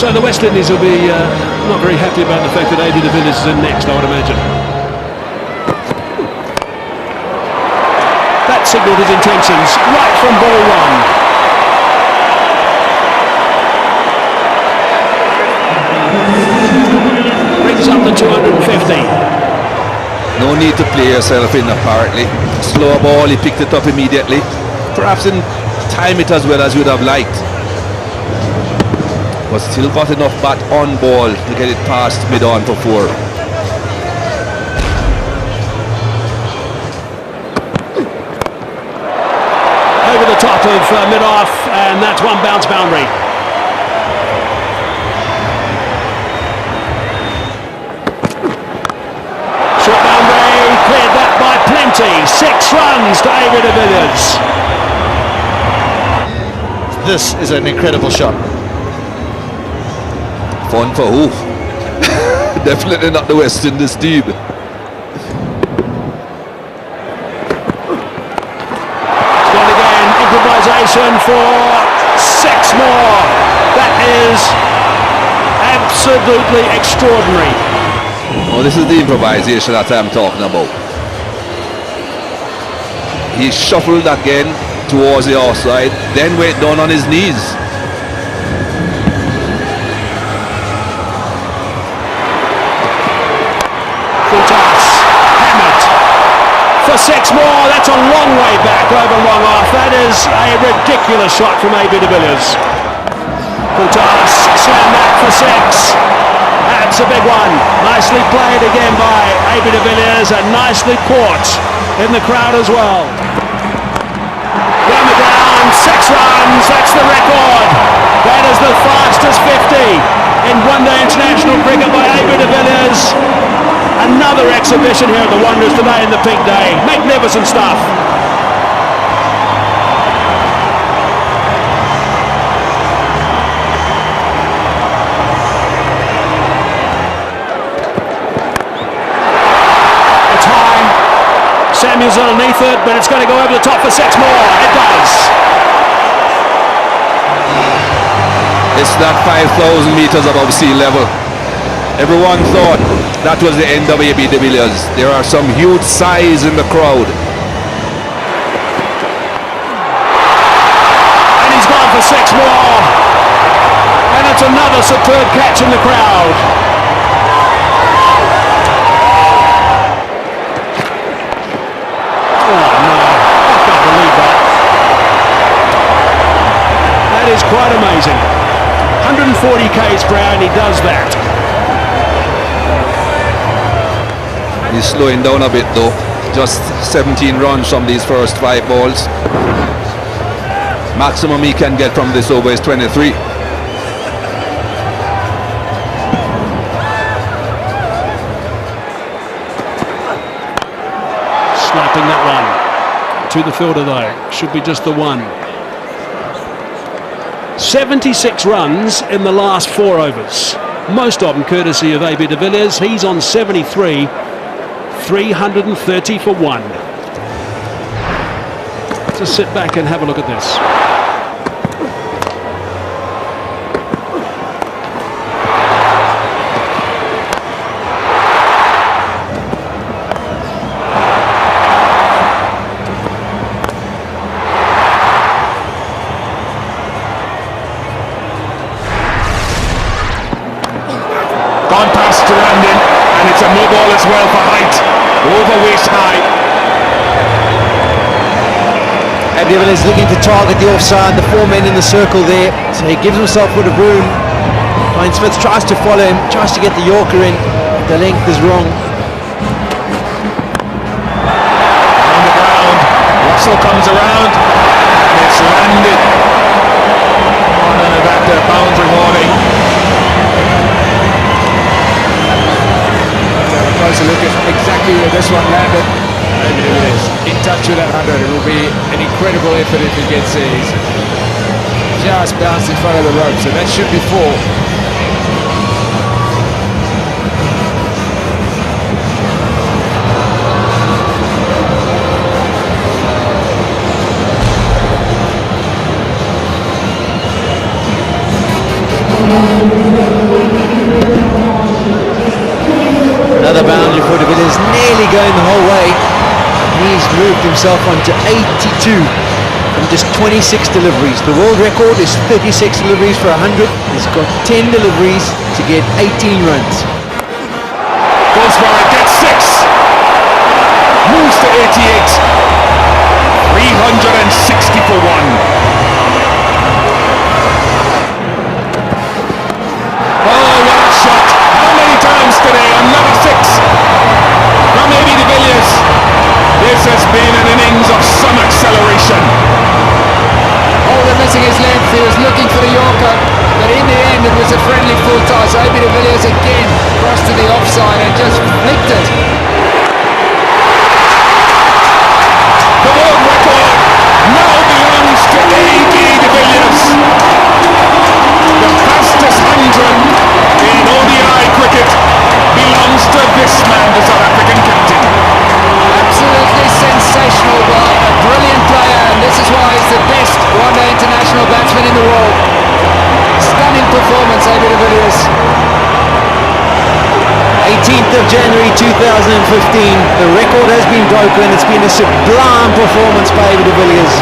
So the West Indies will be not very happy about the fact that AB de Villiers is in next, I would imagine. That signalled his intentions right from ball one. Brings up the 250. No need to play yourself in apparently. Slow ball, he picked it up immediately. Perhaps didn't time it as well as you would have liked. But still got enough bat on ball to get it past mid-on for 4. Over the top of mid-off, and that's one bounce boundary. Short boundary, cleared that by plenty. 6 runs to AB de Villiers. This is an incredible shot. Fun for who? Definitely not the West Indies team. Improvisation for 6 more. That is absolutely extraordinary. Oh, this is the improvisation that I'm talking about. He shuffled again towards the offside, then went down on his knees. Full toss, hammered for 6 more. That's a long way back over long off. That is a ridiculous shot from AB de Villiers. Full toss, slam that for 6. That's a big one. Nicely played again by AB de Villiers and nicely caught in the crowd as well. Down the ground, 6 runs. That's the record. That is the fastest 50 in one-day international cricket by AB de Villiers. Another exhibition here at the Wanderers today in the pink day. Magnificent stuff. It's high. Samuel's underneath it, but it's going to go over the top for 6 more. It does. It's not 5,000 meters above sea level. Everyone thought that was the end of AB de Villiers. There are some huge sighs in the crowd. And he's gone for 6 more. And it's another superb catch in the crowd. Oh no, I can't believe that. That is quite amazing. 140 k's per hour and he does that. He's slowing down a bit though. Just 17 runs from these first 5 balls. Maximum he can get from this over is 23. Sniping that one. To the fielder though. Should be just the one. 76 runs in the last 4 overs. Most of them courtesy of AB de Villiers. He's on 73. 330 for 1. Just sit back and have a look at this. Gone past to Landon, and it's a no ball as well for height. Over waist high. AB de Villiers looking to target the offside, the 4 men in the circle there, so he gives himself a bit of room. Ryan Smith tries to follow him, tries to get the Yorker in, the length is wrong. On the ground, Russell comes around, and it's landed on that boundary warning. Closer look at exactly where this one landed. Maybe it is in touch with that 100. It will be an incredible effort if he gets there. He's just bounced in front of the rope, so that should be 4. himself onto 82 from just 26 deliveries. The world record is 36 deliveries for 100. He's got 10 deliveries to get 18 runs. Goes for it, gets 6. Moves to 88. 360 for 1. Oh, what a shot. How many times today? Another 6 from B Devilliers. This has been an innings of some acceleration. Holder missing his length, he was looking for the Yorker, but in the end it was a friendly full toss. B Devilliers again crossed to the offside and just flicked it. The world record now belongs to B Devilliers. The fastest 100 in ODI cricket belongs to this man, the South African captain. Absolutely sensational by a brilliant player, and this is why he's the best one-day international batsman in the world. Stunning performance, B Devilliers. 18th of January 2015, the record has been broken. It's been a sublime performance by B Devilliers.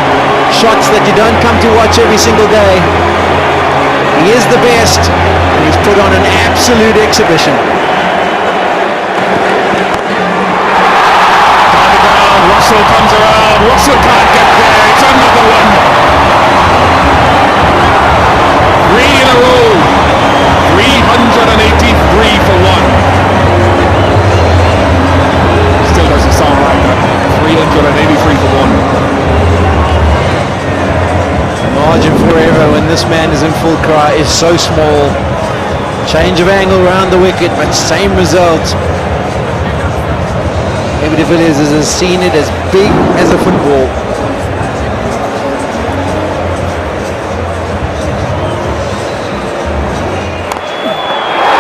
Shots that you don't come to watch every single day. He is the best, and he's put on an absolute exhibition. Russell comes around, Russell can't get there, it's another one. 3 in a row, 383 for 1. Still doesn't sound right, but 383 for 1. The margin for error when this man is in full cry is so small. Change of angle around the wicket, but same result. B Devilliers has seen it as big as a football.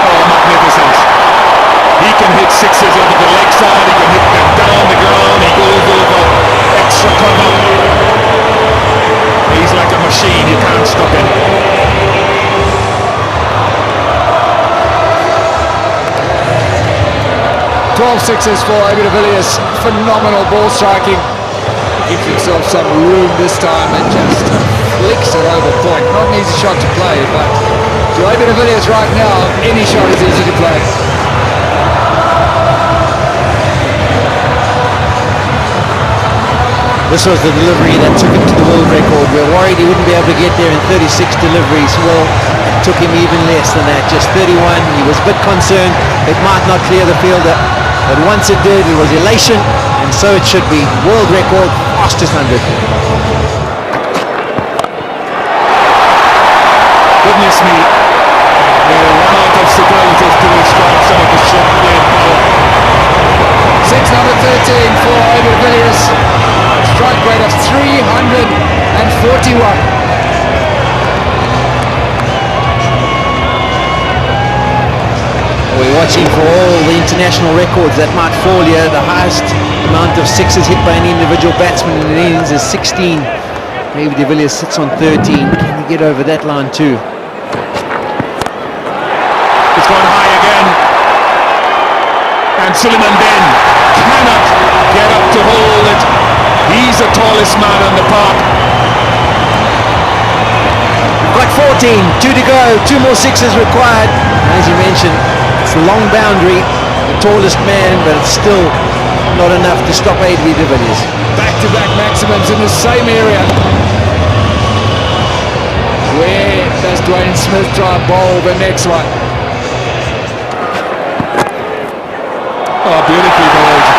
Oh, magnificent. He can hit 6s over the leg side, he can hit them down the ground, he goes over extra cover. He's like a machine, you can't stop him. Twelve sixes for B Devilliers. Phenomenal ball striking. Gives himself some room this time and just flicks it over point. Not an easy shot to play, but to B Devilliers right now, any shot is easy to play. This was the delivery that took him to the world record. We were worried he wouldn't be able to get there in 36 deliveries. Well, it took him even less than that, just 31. He was a bit concerned it might not clear the fielder, but once it did, it was elation, and so it should be. World record, fastest 100. Goodness me, they run out of superlatives to describe some of the shot playing power. Six number 13 for B Devilliers. Strike rate of 341. We're watching for all the international records that might fall here. The highest amount of sixes hit by any individual batsman in an innings is 16. Maybe B Devilliers sits on 13. Can he get over that line too? It's gone high again. And Suleiman Ben cannot get up to hold it. He's the tallest man on the park. Got 14, 2 to go, 2 more sixes required. As you mentioned, it's a long boundary, the tallest man, but it's still not enough to stop B Devilliers. Back-to-back maximums in the same area. Where does Dwayne Smith try and bowl the next one? Oh, beautifully bowled.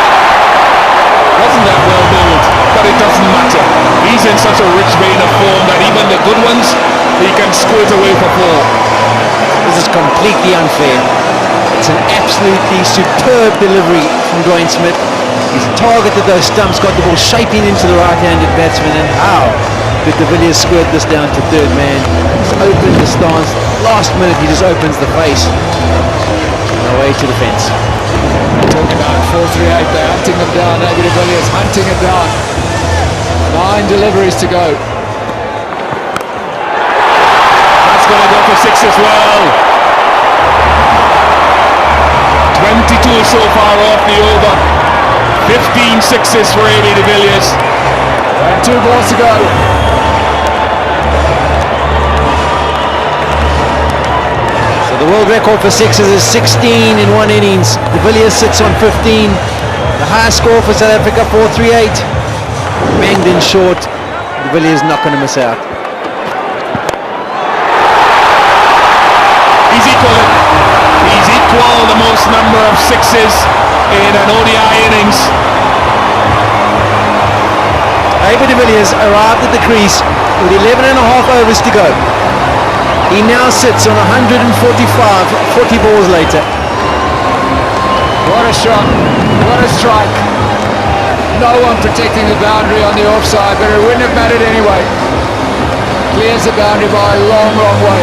Wasn't that well bowled? But it doesn't matter. He's in such a rich vein of form that even the good ones, he can squirt away for 4. This is completely unfair. It's an absolutely superb delivery from Dwayne Smith. He's targeted those stumps, got the ball shaping into the right-handed batsman, and how did De Villiers squirt this down to third man? He's opened the stance. Last minute he just opens the face. And away to the fence. Talking about 4-3-8, they're hunting them down. B Devilliers hunting them down. 9 deliveries to go. That's going to go for 6 as well. 22 so far off the over. 15 15 sixes for AB de Villiers. And 2 balls to go. So the world record for sixes is 16 in one innings. De Villiers sits on 15. The highest score for South Africa, 438. Banged in short. De Villiers not going to miss out. He's equal the most number of sixes in an ODI innings. AB de Villiers arrived at the crease with 11 and a half overs to go. He now sits on 145, 40 balls later. What a shot. What a strike. No one protecting the boundary on the offside, but it wouldn't have mattered anyway. Clears the boundary by a long, long way.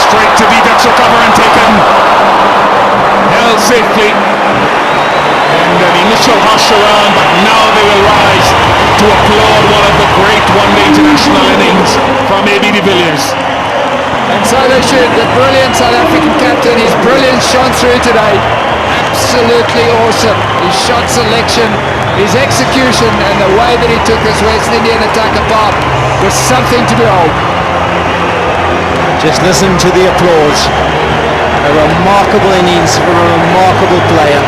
Straight to Vidak's recover and taken. Held safely. And an initial hush around, but now they will rise to applaud one of the great one-day international innings from AB de Villiers. And so they should. The brilliant South African captain, his brilliance shone through today. Absolutely awesome. His shot selection, his execution, and the way that he took this West Indian attack apart was something to behold. Just listen to the applause. A remarkable innings from a remarkable player.